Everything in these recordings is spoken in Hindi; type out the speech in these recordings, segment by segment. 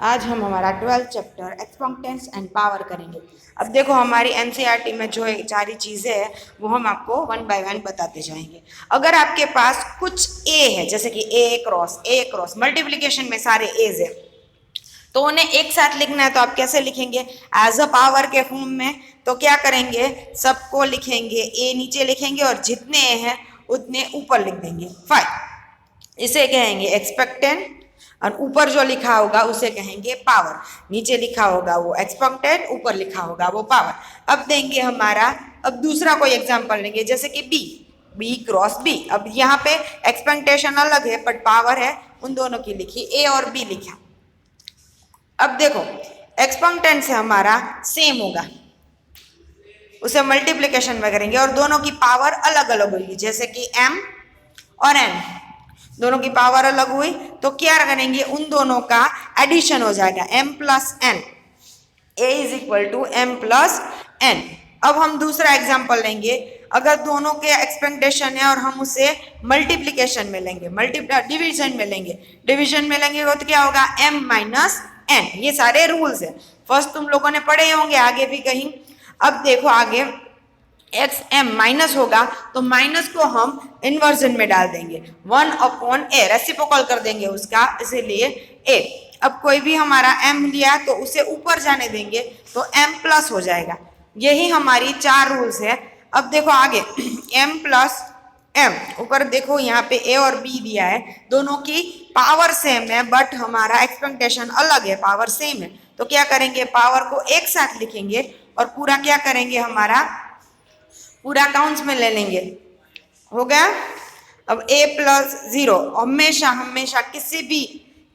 आज हम हमारा 12th chapter exponents and power करेंगे। अब देखो हमारी एनसीईआरटी में जो सारी चीज़ें हैं वो हम आपको वन बाय वन बताते जाएंगे। अगर आपके पास कुछ ए है, जैसे कि ए क्रॉस मल्टीप्लिकेशन में सारे एज है, तो उन्हें एक साथ लिखना है तो आप कैसे लिखेंगे? एज अ पावर के फॉर्म में। तो क्या करेंगे, सबको लिखेंगे, ए नीचे लिखेंगे और जितने ए हैं उतने ऊपर लिख देंगे 5। इसे कहेंगे एक्सपेक्टेंट, और ऊपर जो लिखा होगा उसे कहेंगे पावर। नीचे लिखा होगा वो एक्सपेक्टेंट, ऊपर लिखा होगा वो पावर। अब देंगे हमारा, अब दूसरा कोई एग्जांपल लेंगे, जैसे कि बी क्रॉस बी। अब यहाँ पे एक्सपेक्टेशन अलग है बट पावर है, उन दोनों की लिखी, ए और बी लिखा। अब देखो एक्सपेक्टेंट से हमारा सेम होगा, उसे मल्टीप्लिकेशन में करेंगे और दोनों की पावर अलग अलग होगी, जैसे कि m और n, दोनों की पावर अलग हुई तो क्या करेंगे, उन दोनों का एडिशन हो जाएगा m plus n, a is equal to m plus n। अब हम दूसरा एग्जांपल लेंगे, अगर दोनों के एक्सपेक्टेशन है और हम उसे मल्टीप्लिकेशन में लेंगे, डिवीजन में लेंगे तो क्या होगा, m माइनस n। ये सारे रूल्स है, फर्स्ट तुम लोगों ने पढ़े होंगे, आगे भी कहीं। अब देखो आगे एक्स एम माइनस होगा तो माइनस को हम इन्वर्जन में डाल देंगे, 1/a रेसिप्रोकल कर देंगे उसका, इसीलिए a। अब कोई भी हमारा m लिया तो उसे ऊपर जाने देंगे तो m प्लस हो जाएगा। यही हमारी 4 रूल्स है। अब देखो आगे m प्लस m, ऊपर देखो यहाँ पे a और b दिया है, दोनों की पावर सेम है बट हमारा एक्सपेक्टेशन अलग है, पावर सेम है। तो क्या करेंगे, पावर को एक साथ लिखेंगे और पूरा क्या करेंगे, हमारा पूरा काउंट्स में ले लेंगे, हो गया। अब a प्लस 0, हमेशा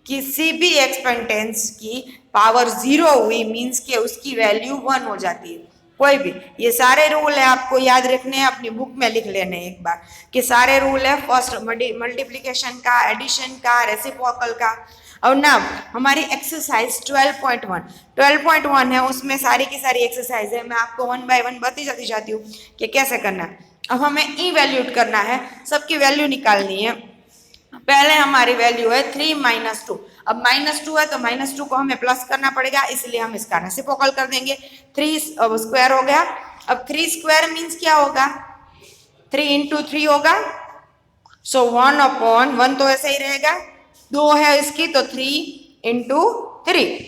किसी भी एक्सपेक्टेंस की पावर 0 हुई मीन्स के उसकी वैल्यू 1 हो जाती है, कोई भी। ये सारे रूल है, आपको याद रखने हैं, अपनी बुक में लिख लेने हैं एक बार कि सारे रूल है, फर्स्ट मल्टीप्लिकेशन का, एडिशन का, रेसिप्रोकल का। और ना हमारी एक्सरसाइज 12.1 है, उसमें सारी की सारी एक्सरसाइज है, मैं आपको वन बाय वन बताती जाती हूँ कि कैसे करना है। अब हमें इवैल्यूएट करना है, सबकी वैल्यू निकालनी है। पहले हमारी वैल्यू है 3 माइनस 2। अब -2 है तो -2 को हमें प्लस करना पड़ेगा, इसलिए हम इसका रेसिप्रोकल कर देंगे, 3 स्क्वायर हो गया। अब 3 स्क्वायर मीन्स क्या होगा, 3 इंटू 3 होगा, सो 1/1 तो ऐसे ही रहेगा, 2 है इसकी तो 3 इंटू 3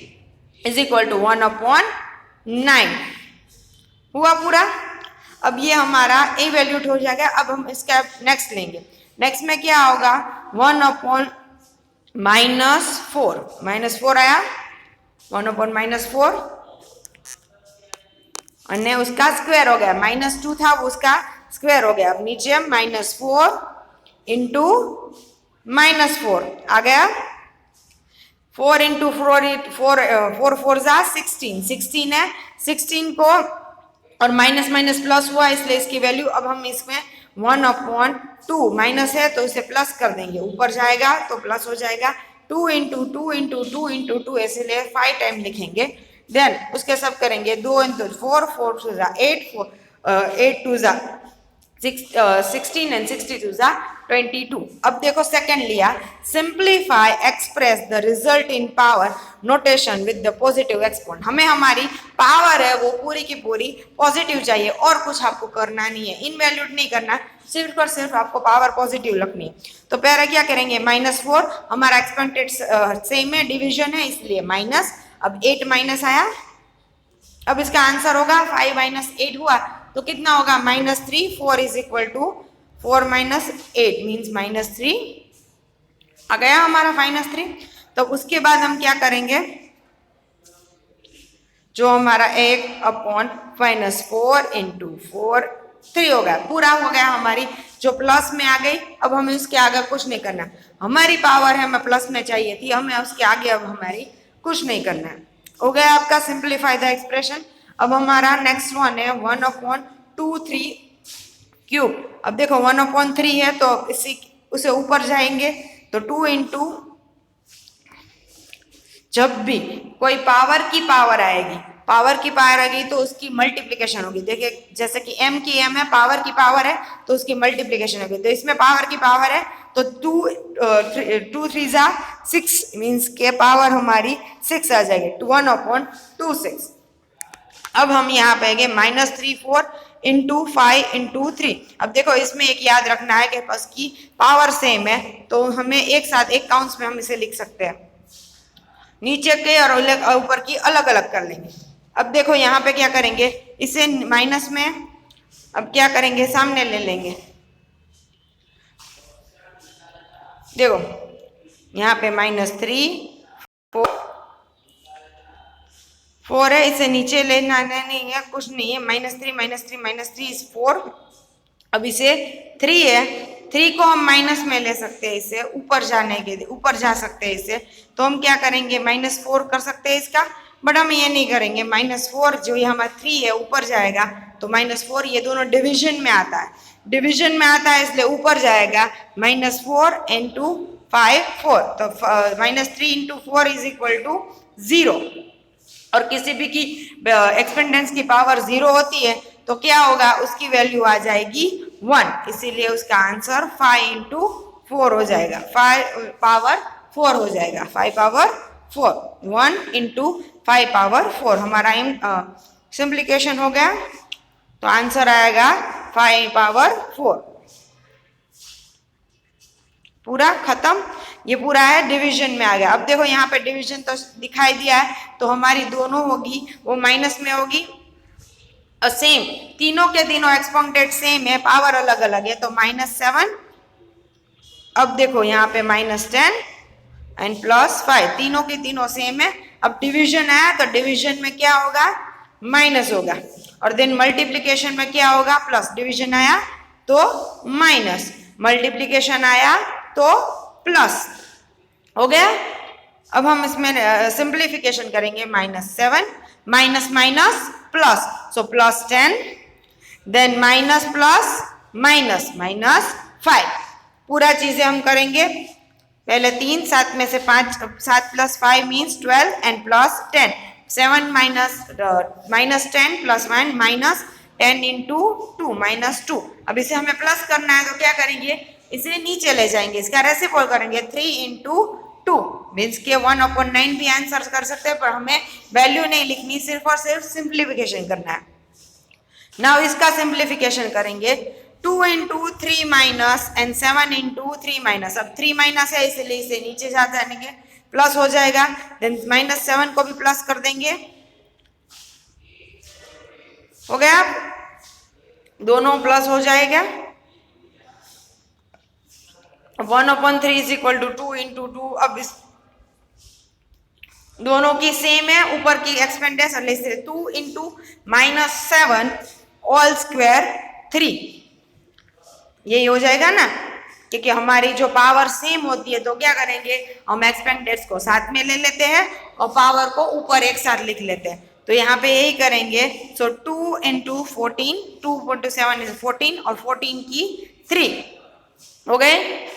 इज इक्वल टू 1/9 हुआ पूरा। अब ये हमारा ए वैल्यूट हो जाएगा। अब हम इसका नेक्स्ट लेंगे, नेक्स्ट में क्या होगा, 1/-4 -4 आया, 1/-4 और उसका स्क्वायर हो गया, -2 था वो उसका स्क्वायर हो गया। अब नीचे -4 इंटू -4 आ गया, 4 इंटू 4 जा 16 है, 16 को और माइनस माइनस प्लस हुआ इसलिए इसकी वैल्यू, अब हम इसमें 1/2 माइनस है तो इसे प्लस कर देंगे, ऊपर जाएगा तो प्लस हो जाएगा, 2 इंटू 2 इंटू 2 इंटू 2 इसलिए 5 टाइम लिखेंगे। देन उसके सब करेंगे, 2 इंटू 4, 4 2 जा 8, 8 2 जा 16 एंड 62 जा 22। अब देखो सेकंड लिया, simplify express the result in power notation with the positive exponent. हमें हमारी पावर है वो पूरी की पूरी पॉजिटिव चाहिए और कुछ आपको करना नहीं है, इनवैल्यूड नहीं करना, सिर्फ और सिर्फ आपको पावर पॉजिटिव रखनी है। तो पहले क्या करेंगे, -4, हमारा एक्सपेक्टेड सेम है, डिवीजन है इसलिए माइनस। अब 8 माइनस आया, अब इसका आंसर होगा 5 - 8 हुआ तो कितना होगा, -3। 4 इज इक्वल टू 4 - 8 मीन्स -3 आ गया हमारा -3। तो उसके बाद हम क्या करेंगे, जो हमारा 1/-4 इंटू 4 3 हो गया, पूरा हो गया, हमारी जो प्लस में आ गई। अब हमें उसके आगे कुछ नहीं करना, हमारी पावर है हमें प्लस में चाहिए थी, हमें उसके आगे अब हमारी कुछ नहीं करना है। हो गया आपका सिंप्लीफाई द एक्सप्रेशन। अब हमारा नेक्स्ट वन है 1/2 क्यूब। अब देखो 1/3 है तो इसी उसे ऊपर जाएंगे तो 2 इंटू, जब भी कोई पावर की पावर आएगी तो उसकी मल्टीप्लिकेशन होगी। देखिए जैसे कि m की m है, पावर की पावर है तो उसकी मल्टीप्लिकेशन होगी, तो इसमें पावर की पावर है तो 2 3 जा 6 मीन्स के पावर हमारी 6 आ जाएगी, 1/26। अब हम यहाँ पे आएंगे -3 4 इंटू 5 इंटू 3। अब देखो इसमें एक याद रखना है कि बस की पावर सेम है, तो हमें एक साथ एक काउंट्स में हम इसे लिख सकते हैं, नीचे के और ऊपर की अलग अलग कर लेंगे। अब देखो यहाँ पे क्या करेंगे, इसे माइनस में अब क्या करेंगे, सामने ले लेंगे। देखो यहाँ पे -3 4 है, इसे नीचे लेना नहीं है, कुछ नहीं है, -3 इज 4। अब इसे 3 है, 3 को हम माइनस में ले सकते हैं, इसे ऊपर जाने के लिए ऊपर जा सकते हैं इसे, तो हम क्या करेंगे -4 कर सकते हैं इसका, बट हम ये नहीं करेंगे। -4 जो ये हमारा 3 है ऊपर जाएगा, तो -4 ये दोनों डिवीजन में आता है, डिवीजन में आता है इसलिए ऊपर जाएगा। -4 इंटू 5 4, तो -3 इंटू 4 इज इक्वल टू 0। और किसी भी की एक्सपेंडेंस की पावर 0 होती है तो क्या होगा, उसकी वैल्यू आ जाएगी 1, इसीलिए उसका आंसर 5 इंटू 4 हो जाएगा, 5 पावर 4 हो जाएगा, 5 पावर 4, 1 इंटू 5 पावर 4 हमारा सिंप्लीकेशन हो गया, तो आंसर आएगा 5 पावर 4। पूरा खत्म, ये पूरा है डिवीजन में आ गया। अब देखो यहाँ पे डिवीजन तो दिखाई दिया है, तो हमारी दोनों होगी वो माइनस में होगी, और सेम तीनों के तीनों एक्सपोनेंट सेम है, पावर अलग अलग है, तो -7। अब देखो यहाँ पे -10 एंड +5, तीनों के तीनों सेम है। अब डिवीजन आया तो डिवीजन में क्या होगा, माइनस होगा, और देन मल्टीप्लीकेशन में क्या होगा, प्लस। डिवीजन आया तो माइनस, मल्टीप्लीकेशन आया तो प्लस, हो गया। अब हम इसमें सिंप्लीफिकेशन करेंगे, -7 माइनस माइनस प्लस, सो +10, देन माइनस प्लस माइनस -5। पूरा चीजें हम करेंगे, पहले 3, 7 में से 5, 7 + 5 मीन्स 12 एंड +10, 7 -10 + 1 -10 इंटू 2 -2। अब इसे हमें प्लस करना है तो क्या करेंगे, इसे नीचे ले जाएंगे, इसका रेसिप्रोकल करेंगे, 3 इंटू 2 मीन्स के 1/9 भी आंसर कर सकते हैं, पर हमें वैल्यू नहीं लिखनी, सिर्फ और सिर्फ सिंप्लीफिकेशन करना है। नाउ इसका सिंप्लीफिकेशन करेंगे, 2 into 3 minus and 7 into 3 minus. अब 3 माइनस है इसलिए इसे नीचे जा जाएंगे, प्लस हो जाएगा, देन -7 को भी प्लस कर देंगे, हो गया, दोनों प्लस हो जाएगा। 1/3 इज इक्वल टू 2 इंटू 2। अब इस दोनों की सेम है, ऊपर की एक्सपेंडेंस 2 इंटू -7 ऑल स्क्वायर 3, यही हो जाएगा ना, क्योंकि हमारी जो पावर सेम होती है तो क्या करेंगे, हम एक्सपेंडेंस को साथ में ले लेते हैं और पावर को ऊपर एक साथ लिख लेते हैं, तो यहाँ पे यही करेंगे। सो 2 इंटू 14, 2 इंटू 7 इज 14, और 14 की 3 हो गए,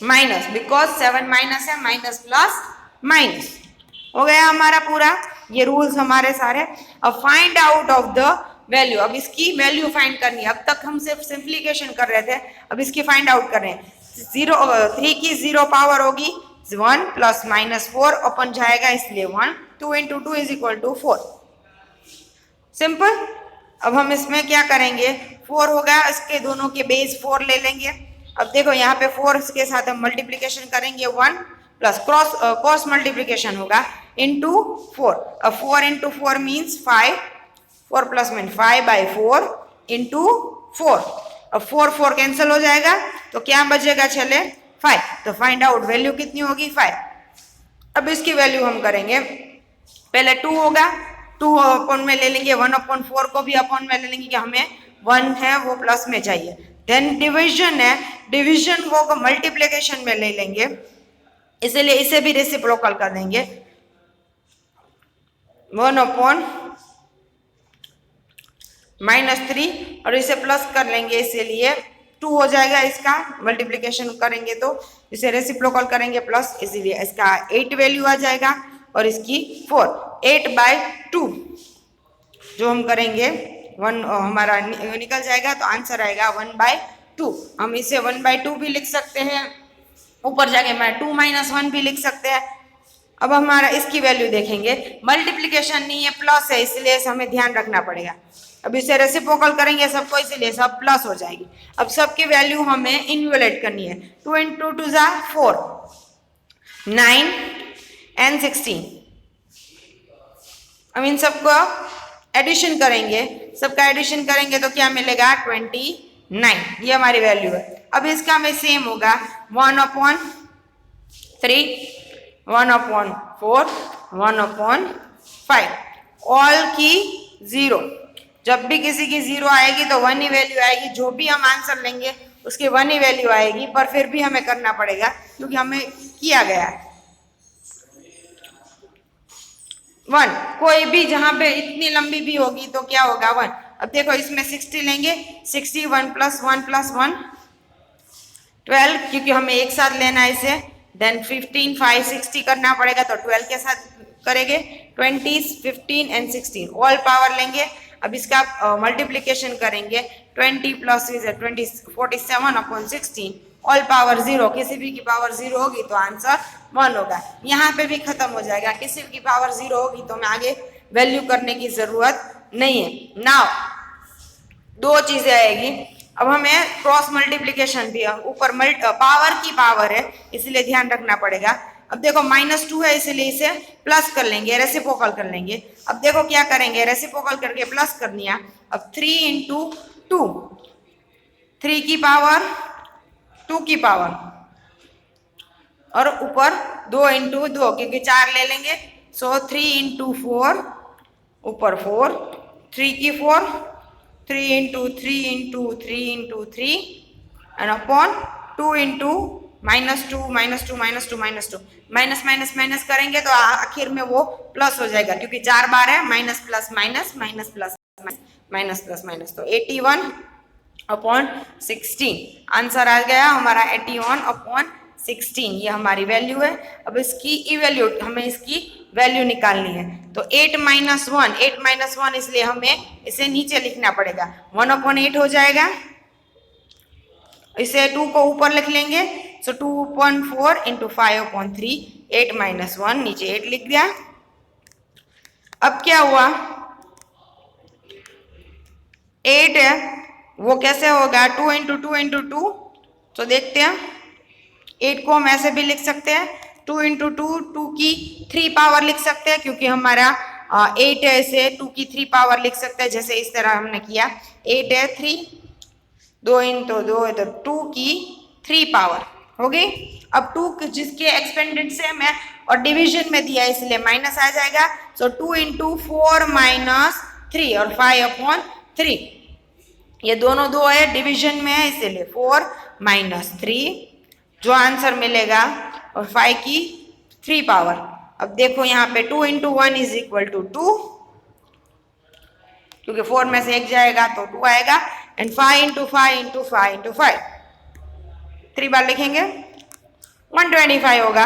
माइनस, बिकॉज 7 माइनस है, माइनस प्लस माइनस, हो गया हमारा पूरा, ये रूल्स हमारे सारे। अब find out of the value, अब इसकी वैल्यू फाइंड करनी है, अब तक हम सिर्फ सिंप्लीकेशन कर रहे थे, अब इसकी फाइंड आउट कर रहे हैं। 3 की 0 पावर होगी 1 प्लस -4 अपन जाएगा, इसलिए 1, 2 into 2 is equal to 4, simple. अब हम इसमें क्या करेंगे, 4 होगा, इसके दोनों के बेस 4 ले लेंगे। अब देखो यहाँ पे 4 के साथ हम मल्टीप्लीकेशन करेंगे, 1 प्लस क्रॉस मल्टीप्लीकेशन होगा इंटू 4। अब 4 into 4 means 5, 4 plus mean 5/4 into 4। अब 4 कैंसिल हो जाएगा, तो क्या बचेगा चले 5, तो फाइंड आउट वैल्यू कितनी होगी 5। अब इसकी वैल्यू हम करेंगे, पहले 2 होगा, 2 अपॉन में ले लेंगे, 1/4 को भी अपॉन में ले लेंगे, कि हमें 1 है वो प्लस में चाहिए। देन डिवीजन है, डिवीजन को मल्टीप्लिकेशन में ले लेंगे, इसलिए इसे भी रेसिप्रोकल कर देंगे, 1/-3, और इसे प्लस कर लेंगे, इसीलिए 2 हो जाएगा, इसका मल्टीप्लिकेशन करेंगे तो इसे रेसिप्रोकल करेंगे प्लस, इसीलिए इसका 8 वैल्यू आ जाएगा, और इसकी 4, 8/2 जो हम करेंगे 1 हमारा निकल जाएगा, तो आंसर आएगा 1/2। 2। हम इसे 1/2 भी लिख सकते हैं, ऊपर जाके मैं 2 - 1 भी लिख सकते हैं। अब हमारा इसकी वैल्यू देखेंगे, मल्टीप्लिकेशन नहीं है प्लस है, इसलिए इसे हमें ध्यान रखना पड़ेगा। अब इसे रेसिप्रोकल करेंगे सबको, इसीलिए सब प्लस हो जाएगी। अब सबकी वैल्यू हमें इन्वैल्यूएट करनी है। 2 × 2 = 4, 9 and 16। अब इन सबको एडिशन करेंगे, सबका एडिशन करेंगे तो क्या मिलेगा 29, ये हमारी वैल्यू है। अब इसका में सेम होगा 1/3, 1/4, 1/5, ऑल की 0। जब भी किसी की 0 आएगी तो 1 ही वैल्यू आएगी, जो भी हम आंसर लेंगे उसकी 1 ही वैल्यू आएगी, पर फिर भी हमें करना पड़ेगा क्योंकि हमें किया गया है 1। कोई भी जहां पे इतनी लंबी भी होगी तो क्या होगा 1। अब देखो इसमें 60 लेंगे, 60 1 + 1 + 1 12, क्योंकि हमें एक साथ लेना है इसे। देन 15 5 60 करना पड़ेगा, तो 12 के साथ करेंगे। 20 15 and 16 ऑल पावर लेंगे। अब इसका मल्टीप्लिकेशन करेंगे, 20 + 20 47/16 ऑल पावर 0। किसी भी की पावर 0 होगी तो आंसर 1 होगा। यहाँ पे भी खत्म हो जाएगा, किसी की पावर 0 होगी तो हमें आगे वैल्यू करने की जरूरत नहीं है। नाउ दो चीजें आएगी, अब हमें क्रॉस मल्टीप्लिकेशन भी, ऊपर पावर की पावर है इसलिए ध्यान रखना पड़ेगा। अब देखो -2 है इसलिए इसे प्लस कर लेंगे, रेसिप्रोकल कर लेंगे। अब देखो क्या करेंगे, रेसिप्रोकल करके प्लस कर दिया। अब 3 × 2, 3 की पावर 2 की पावर, और ऊपर 2 × 2 क्योंकि 4 ले लेंगे, सो 3 × 4, ऊपर 4, 3 की 4, 3 × 3 × 3 × 3 and upon 2 × -2 -2 -2 minus minus minus करेंगे तो आखिर में वो प्लस हो जाएगा, क्योंकि 4 बार है, minus plus minus minus plus minus plus minus, तो 81/16 आंसर आ गया हमारा 81/16। ये हमारी वैल्यू है। अब इसकी इवैल्यूट, हमें इसकी वैल्यू निकालनी है, तो 8 - 1 इसलिए हमें इसे नीचे लिखना पड़ेगा। 1/8 हो जाएगा, इसे 2 को ऊपर लिख लेंगे, सो 2/4 × 5/3, 8 - 1 नीचे 8 लिख दिया। अब क्या हुआ, 8 है वो कैसे होगा 2 × 2 × 2, तो देखते हैं। 8 को हम ऐसे भी लिख सकते हैं, 2 × 2 2 की 3 पावर लिख सकते हैं, क्योंकि हमारा 8 है, इसे 2 की 3 पावर लिख सकते हैं, जैसे इस तरह हमने किया। 8 है 3, 2 × 2 है तो 2 की 3 पावर हो गई। अब 2 जिसके एक्सपेंडेड सेम है और डिवीजन में दिया है इसलिए माइनस आ जाएगा, सो 2 × 4 - 3 और 5/3, ये दोनों 2 है, डिवीजन में है इसीलिए 4 - 3 जो आंसर मिलेगा, और 5 की 3 पावर। अब देखो यहाँ पे 2 × 1 = 2, क्योंकि 4 में से 1 जाएगा तो 2 आएगा, एंड 5 × 5 × 5 × 5 3 बार लिखेंगे, 125 होगा।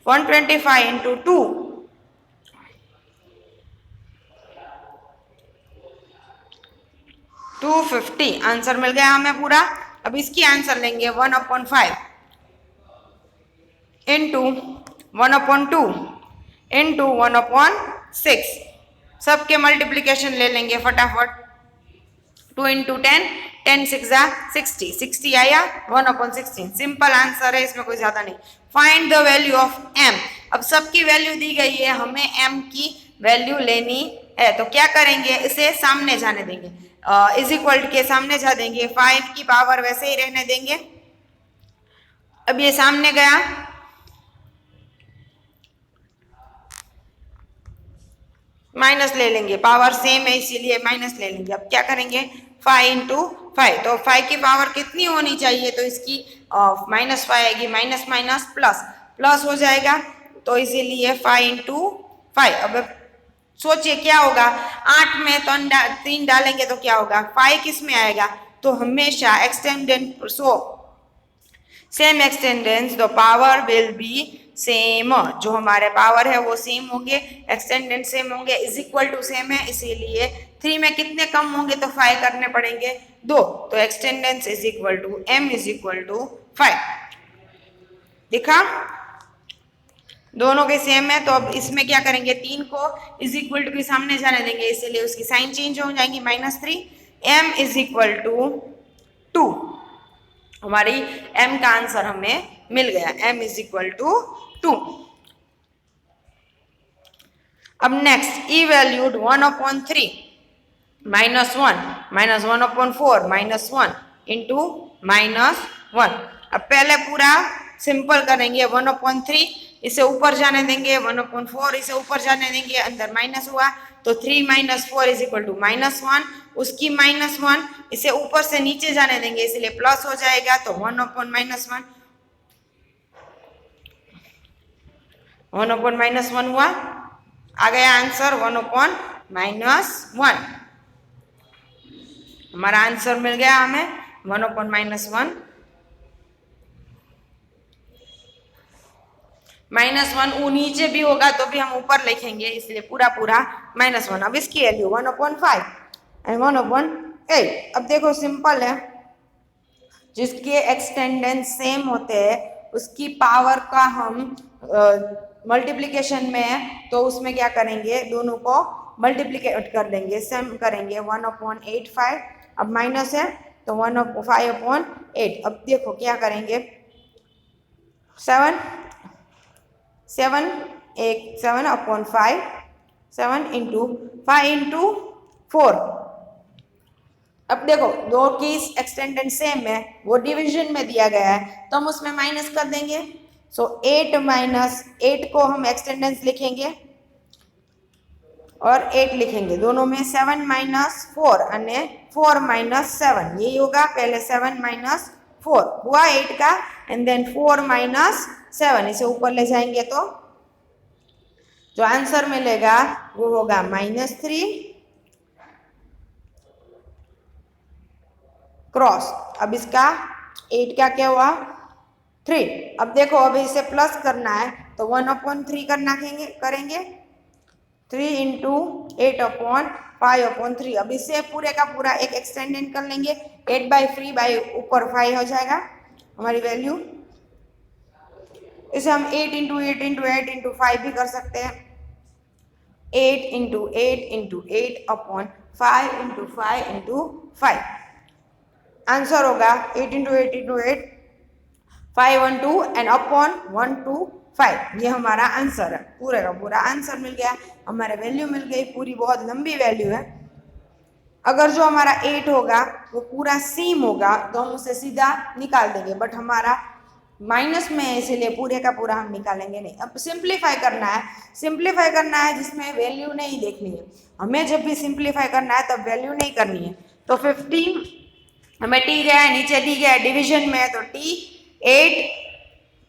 125 × 2 250 आंसर मिल गया हमें पूरा। अब इसकी आंसर लेंगे 1/5 × 1/2 × 1/6, सबके मल्टीप्लिकेशन ले लेंगे फटाफट। 2 × 10, 10 × 6 = 60, 60 आया 1/16। सिंपल आंसर है, इसमें कोई ज्यादा नहीं। Find the value of m। अब सबकी वैल्यू दी गई है, हमें m की वैल्यू लेनी है, तो क्या करेंगे, इसे सामने जाने देंगे, इज इक्वल के सामने जा देंगे, 5 की पावर वैसे ही रहने देंगे। अब ये सामने गया, माइनस ले लेंगे, पावर सेम है इसीलिए माइनस ले लेंगे। अब क्या करेंगे, 5 × 5, तो 5 की पावर कितनी होनी चाहिए, तो इसकी -5 आएगी, माइनस माइनस प्लस प्लस हो जाएगा, तो इसीलिए 5 × 5। अब सोचिए क्या होगा, 8 में तो 3 डालेंगे तो क्या होगा, 5 किस में आएगा, तो हमेशा एक्सटेंडेंट, सो सेम एक्सटेंडेंस the power will be same, जो हमारे पावर है वो सेम होंगे, एक्सटेंडेंट सेम होंगे, इज इक्वल टू सेम है, इसीलिए 3 में कितने कम होंगे तो 5 करने पड़ेंगे 2, तो एक्सटेंडेंस is equal to m is equal to 5। दिखा, दोनों के सेम है, तो अब इसमें क्या करेंगे, 3 को इज इक्वल टू के सामने जाने देंगे, इसीलिए उसकी साइन चेंज हो जाएंगी -3, m इज इक्वल टू 2। हमारी m का आंसर हमें मिल गया, m इज इक्वल टू 2। अब नेक्स्ट ई वैल्यूड 1/3 -1 -1/4 -1 इंटू -1। अब पहले पूरा सिंपल करेंगे, 1/3 इसे ऊपर जाने देंगे, 1/4 इसे ऊपर जाने देंगे, अंदर माइनस हुआ तो 3 - 4 इज इक्वल टू -1, उसकी -1 इसे ऊपर से नीचे जाने देंगे, इसलिए प्लस हो जाएगा, तो 1/-1 1/-1 हुआ, आ गया आंसर 1/-1। हमारा आंसर मिल गया हमें 1/-1। -1 नीचे भी होगा तो भी हम ऊपर लिखेंगे, इसलिए पूरा पूरा -1। अब इसकी वैल्यू 1/5 एंड 1/8। अब देखो सिंपल है, जिसके एक्सटेंडेंस सेम होते हैं उसकी पावर का हम मल्टीप्लिकेशन में है तो उसमें क्या करेंगे, दोनों को मल्टीप्लिकेट कर देंगे, सम करेंगे 1/85। अब माइनस है तो 1/5/8। अब देखो क्या करेंगे, 7 7/5 7 इंटू 5 इंटू 4। अब देखो दो की एक्सटेंडेंट सेम है, वो डिवीजन में दिया गया है तो हम उसमें माइनस कर देंगे। सो 8 - 8 को हम एक्सटेंडेंस लिखेंगे और 8 लिखेंगे, दोनों में 7 - 4 અને 4 - 7 यही होगा। पहले 7 - 4 हुआ 8 का, एंड देन 4 - 7 इसे ऊपर ले जाएंगे तो जो आंसर मिलेगा वो होगा -3 क्रॉस। अब इसका 8 का क्या हुआ 3। अब देखो अब इसे प्लस करना है तो 1/3 करना करेंगे 3 इंटू 8/5/3। अब इसे पूरे का पूरा एक एक्सटेंडेंट कर लेंगे, 8/3 बाई ऊपर 5 हो जाएगा हमारी वैल्यू। इसे हम 8 इंटू 8 इंटू 8 इंटू 5 भी कर सकते हैं, 8 into 8 into 8/5 into 5 into 5। Answer होगा 8 इंटू 8 इंटू 8 512 एंड अपॉन 125। ये हमारा आंसर है, पूरे का पूरा आंसर मिल गया, हमारे वैल्यू मिल गई पूरी, बहुत लंबी वैल्यू है। अगर जो हमारा 8 होगा वो पूरा सेम होगा तो हम उसे सीधा निकाल देंगे, बट हमारा माइनस में है इसीलिए पूरे का पूरा हम निकालेंगे नहीं। अब सिंप्लीफाई करना है जिसमें वैल्यू नहीं देखनी है। हमें जब भी सिंप्लीफाई करना है तब वैल्यू नहीं करनी है। तो 15 हमें टी गया है, नीचे डी गया है, डिवीजन में है तो टी 8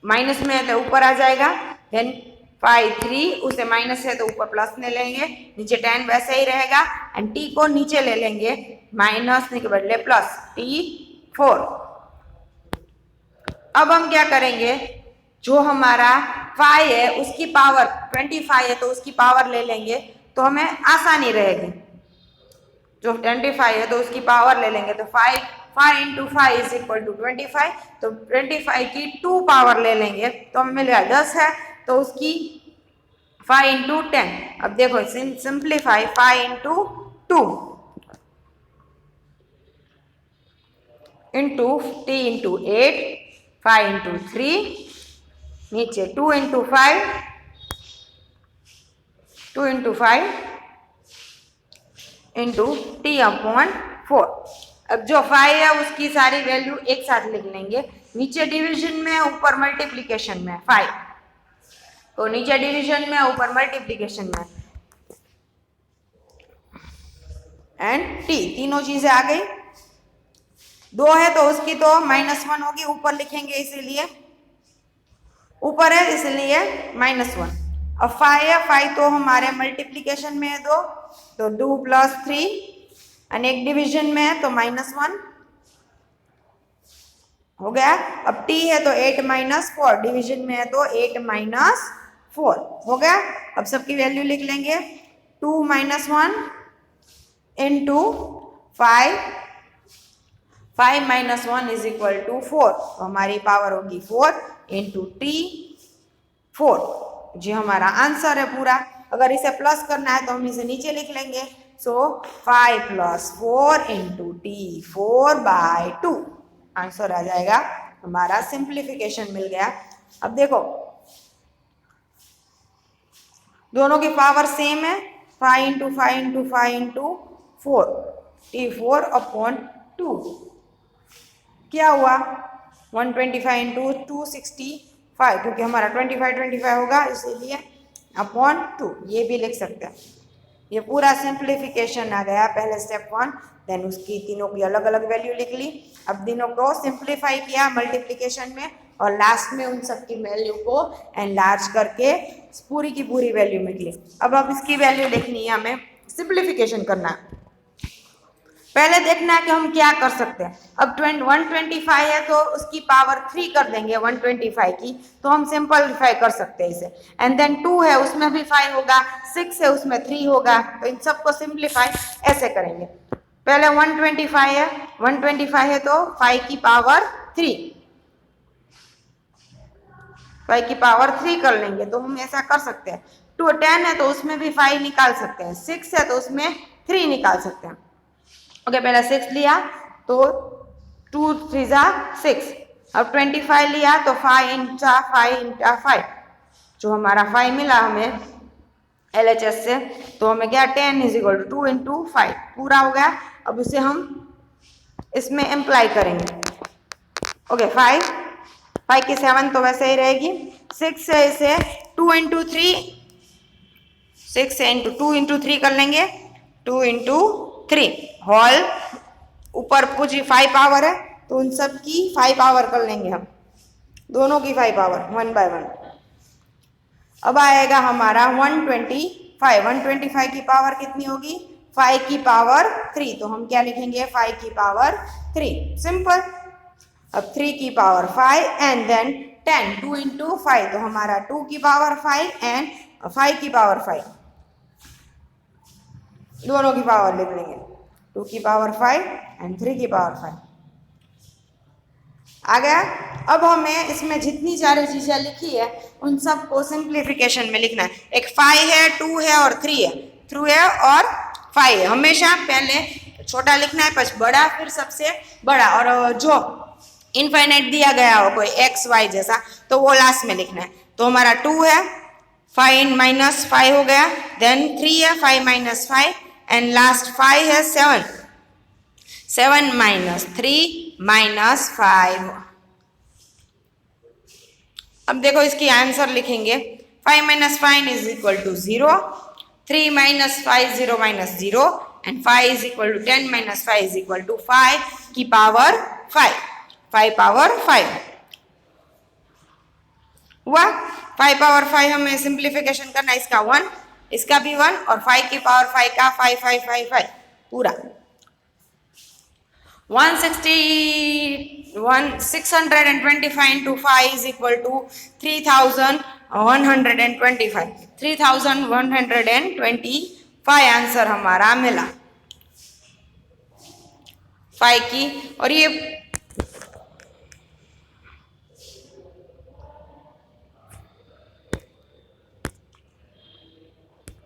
माइनस में है तो ऊपर आ जाएगा, देन 5 3 उसे माइनस है तो ऊपर प्लस ले लेंगे, नीचे 10 वैसे ही रहेगा, एंड टी को नीचे ले लेंगे माइनस के बदले प्लस, टी 4। अब हम क्या करेंगे, जो हमारा 5 है उसकी पावर 25 है तो उसकी पावर ले लेंगे तो हमें आसानी रहेगी। जो 25 है तो उसकी पावर ले लेंगे तो 5 इंटू 5 इज इक्वल टू 25, तो 25 की 2 पावर ले लेंगे तो हमें मिलेगा 10 है तो उसकी 5 इंटू 10। अब देखो simplify 5 into 2 into T into 8 5 into 3 नीचे 2 इंटू 5 इंटू टी अपॉन 4। अब जो 5 है उसकी सारी वैल्यू एक साथ लिख लेंगे, नीचे डिवीजन में ऊपर मल्टीप्लिकेशन में 5, तो नीचे डिवीजन में ऊपर मल्टीप्लिकेशन में एंड टी, तीनों चीजें आ गई। 2 है तो उसकी तो -1 होगी, ऊपर लिखेंगे इसीलिए ऊपर है इसलिए -1। अब 5 है, 5 तो हमारे मल्टीप्लिकेशन में है 2 तो 2 + 3 और एक डिवीजन में है तो -1 हो गया। अब t है तो 8 माइनस 4, डिविजन में है तो 8 माइनस 4 हो गया। अब सबकी वैल्यू लिख लेंगे, 2 minus 1 into 5, 5 minus 1 is equal to 4, तो हमारी पावर होगी 4 इंटू टी 4, जी हमारा आंसर है पूरा। अगर इसे प्लस करना है तो हम इसे नीचे लिख लेंगे, सो 5 प्लस 4 इंटू टी 4/2 आंसर आ जाएगा हमारा। सिंप्लीफिकेशन मिल गया। अब देखो दोनों की पावर सेम है, 5 इंटू 5 इंटू 5 इंटू 4, T4/2 क्या हुआ, 125 इंटू 265, क्योंकि हमारा 25 होगा इसीलिए अपॉन 2, ये भी लिख सकते हैं। ये पूरा सिंप्लीफिकेशन आ गया पहले स्टेप 1, देन उसकी तीनों की अलग अलग वैल्यू लिख ली। अब तीनों को सिंप्लीफाई किया मल्टीप्लिकेशन में और लास्ट में उन सब की वैल्यू को एनलार्ज करके पूरी की पूरी वैल्यू निकली। अब इसकी वैल्यू लिखनी है, हमें सिंप्लीफिकेशन करना है। पहले देखना है कि हम क्या कर सकते हैं। अब 125 है तो उसकी पावर 3 कर देंगे 125 की, तो हम सिंपलीफाई कर सकते हैं इसे। एंड देन 2 है उसमें भी 5 होगा, 6 है उसमें 3 होगा, तो इन सबको सिंपलीफाई ऐसे करेंगे। पहले 125 है तो 5 की पावर 3, 5 की पावर 3 कर लेंगे, तो हम ऐसा कर सकते हैं। 10 है तो उसमें भी 5 निकाल सकते हैं, 6 है तो उसमें 3 निकाल सकते हैं। ओके, पहले 6 लिया तो 2 3 6, अब 25 लिया तो 5 इंटा 5, जो हमारा 5 मिला हमें LHS से, तो हमें क्या 10 इज इक्वल टू 2 इंटू 5 पूरा हो गया। अब उसे हम इसमें एम्प्लाई करेंगे। ओके, 5 की 7 तो वैसे ही रहेगी, 6 है इसे 2 इंटू 3, 6 इंटू 2 इंटू 3 कर लेंगे, 2 इंटू 3 होल, ऊपर कुछ 5 पावर है तो उन सब की 5 पावर कर लेंगे हम, दोनों की 5 पावर 1 बाय 1। अब आएगा हमारा 125 की पावर कितनी होगी, 5 की पावर 3, तो हम क्या लिखेंगे 5 की पावर 3, सिंपल। अब 3 की पावर 5 एंड देन 10, 2 इंटू 5, तो हमारा 2 की पावर 5 एंड 5 की पावर 5, दोनों की पावर लिख लेंगे, 2 की पावर 5 एंड 3 की पावर 5 आ गया। अब हमें इसमें जितनी सारी चीजें लिखी है उन सब को सिंप्लीफिकेशन में लिखना है। एक 5 है, 2 है और 3 है, 3 है और 5 है। हमेशा पहले छोटा लिखना है, फिर बड़ा, फिर सबसे बड़ा, और जो इनफाइनाइट दिया गया हो कोई एक्स वाई जैसा तो वो लास्ट में लिखना है। तो हमारा 2 है, 5 माइनस 5 हो गया, देन 3 है 5 माइनस 5 एंड लास्ट 5 है 7, 7 माइनस 3 माइनस 5। अब देखो इसकी आंसर लिखेंगे, 5 minus 5 is equal to 0, 3 minus 5 0 minus 0 and 5 is equal to 10 minus 5 is equal to 5 की पावर 5, 5 पावर 5 हुआ। 5 पावर 5 हमें सिंप्लीफिकेशन करना है, इसका 1, इसका भी 1 और 5 की पावर 5 का 5 5 5 5 पूरा 625 into 5 is equal to 3125, 3125 answer हमारा मिला 5 की। और ये